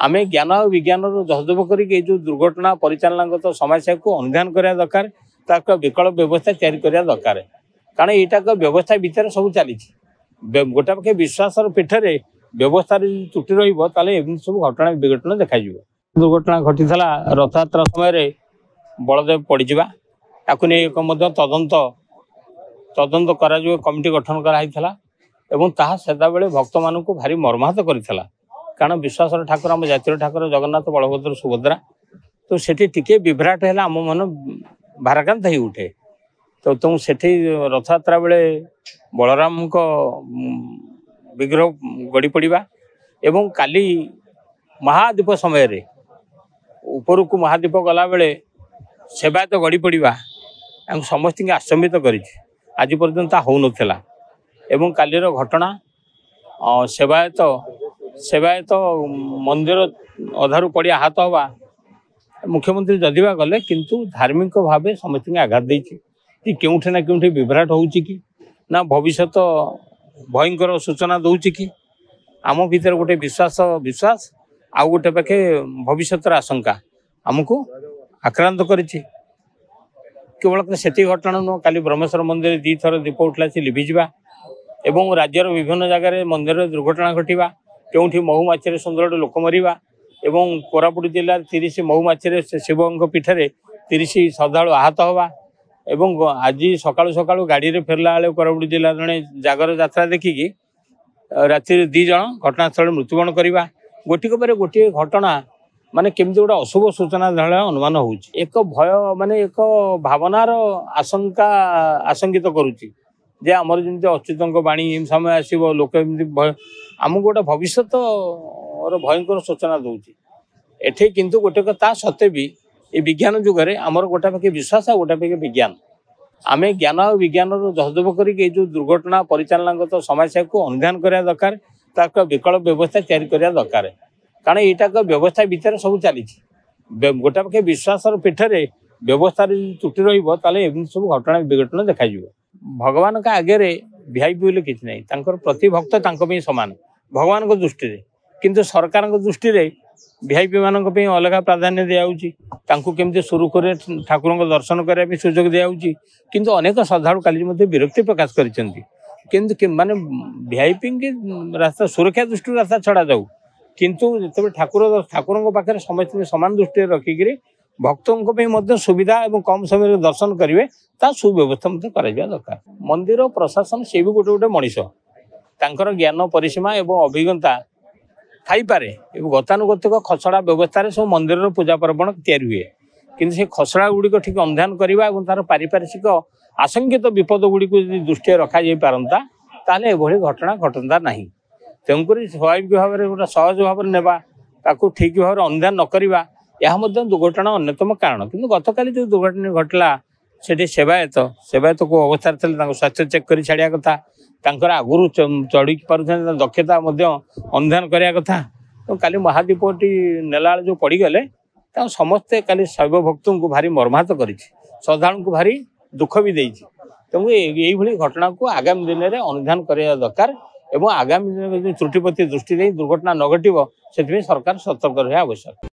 आमे ज्ञान और विज्ञान सहयोग करके जो दुर्घटना परिचालनागत समस्या को अनुधान करा दरकार ताक विकल्प व्यवस्था तैयारी करा दरकार कारण यहाँ व्यवस्था भितर सब चली गोटे पक्षे विश्वास पीठरे व्यवस्था त्रुटि रही सब घटना विघटना देखा दुर्घटना घटी रथयात्रा समय बलदेव पड़जा ताकू नहीं तदंत तदंत करा कमिटी गठन कराई सेदा बेले भक्त मान भारी मर्माहत करथिला कारण विश्वास ठाकुर आम जातिर ठाकुर जगन्नाथ बलभद्र सुभद्रा तो सेठी टिके विभ्राट है आम मन भाराक्रांत हो उठे तो तुम सेठी रथयात्रा बेले बलराम को विग्रह गड़ी पड़ा एवं काली महादीप समय रे ऊपर को महादीप गला बेले सेवायत गड़ी पड़ा समस्त आश्चर्यित कर आज पर्यंत हो नाला एवं कालीर घटना सेवायत सेवायत मंदिर अधारू पड़ी आहत हवा मुख्यमंत्री जदिवा गले किंतु धार्मिक भाव समस्त आघात देती केउठे ना केउठे विभ्राट होउची कि ना भविष्य भयंकर सूचना दौची कि आम भीतर गोटे विश्वास विश्वास आउ गोटे पाखे भविष्य आशंका आमको आक्रांत करिछि केवल से घटना नुह काली ब्रह्मेश्वर मंदिर दी थर दीप उठला से लिभिजा एवं राज्यर विभिन्न जगार मंदिर दुर्घटना घटवा क्योंकि महुमाछी सुंदर लोक मरवा एवं कोरापुट जिला 30 महुमाछी शिव पीठरे 30 श्रद्धालु आहत हवा एवं आज सकाळु सकाळु गाड़ी रे फेरला बेले कोरापुट जिला जड़े जागर यात्रा देखिकी राति 2 जन घटनास्थल मृत्युवरण करवा गोटिक पर गोटे घटना माने केमती गोटे अशुभ सूचना भाया अनुमान हो एक भय माने एक भावनार आशंका आशंकित करुच्ची जे आमर जमी अच्युतों बाणी समय आसो लोक भय आमको गोटे भविष्य भयंकर सूचना दूसरी एठे किंतु गोटे ता सत्वे भी ये विज्ञान जुगे आमर गोटे पाखे विश्वास आ गोटे पाखे विज्ञान आमे ज्ञान और विज्ञान सहयोग करके जो दुर्घटना परिचालनागत समस्या को अनुधान करा दरकार ताक विकल्प व्यवस्था तैयारी करा दरकार कारण यहाँ व्यवस्था भितर सब चली गोटे पक्षे विश्वास पीठरे व्यवस्था त्रुटि रही सब घटना विघटना देखा भगवान का आगे वीआईपी बोले किसी ना प्रतिभक्त सामान भगवान को दृष्टि किंतु सरकार दृष्टि वीआईपी मान अलग प्राधान्य दिखाऊँ केमती सुरुखुर ठाकुर दर्शन करने सुजोग दिखाऊँ किंतु अनेक श्रद्धालु काली विरक्ति प्रकाश कर माने वीआईपी की रास्ता सुरक्षा दृष्टि रास्ता छड़ा जाऊ किंतु जो ठाकुर ठाकुर पाखे समस्त सामान दृष्टि रखिक भक्तों सुविधा और कम समय दर्शन करेंगे सुव्यवस्था दरकार मंदिर प्रशासन से भी गोटे गोटे मनीष तांकर ज्ञान परिसीमा और अभिज्ञता थाईपे गतानुगतिक खसड़ा व्यवस्था सब मंदिर पूजा पर्वण तैयारी हुए कि से खसड़ा गुड़िक ठीक अनुधान करवा और तार पारिपार्श्विक आशंकित विपद गुड़िक दृष्टि रखा जा पारंता ताले एभली घटना घटता नहीं तेणुक स्वाभाविक भाव में गोटे सहज भाव में नेबा ताकू ठीक भाव में अनुधान नकरिबा यह दुर्घटना अन्यतम कारण किंतु गतकाली जो दुर्घटना घटला से सेवायत सेवायत को अवस्था स्वास्थ्य चेक कर छाड़ा कथा आगुरी चढ़ी पार दक्षता अनुधान कराया कथा तो काली महादीपटी नेला जो पड़गले समस्ते काली शैव भक्त को भारी मर्माहत कर श्रद्धालु को भारी दुख भी देती तेणु यही घटना को आगामी दिन में अनुधान करा दरकार एवं आगामी दिन त्रुटि प्रति दृष्टि दे दुर्घटना न घटव से सरकार सतर्क रहा आवश्यक।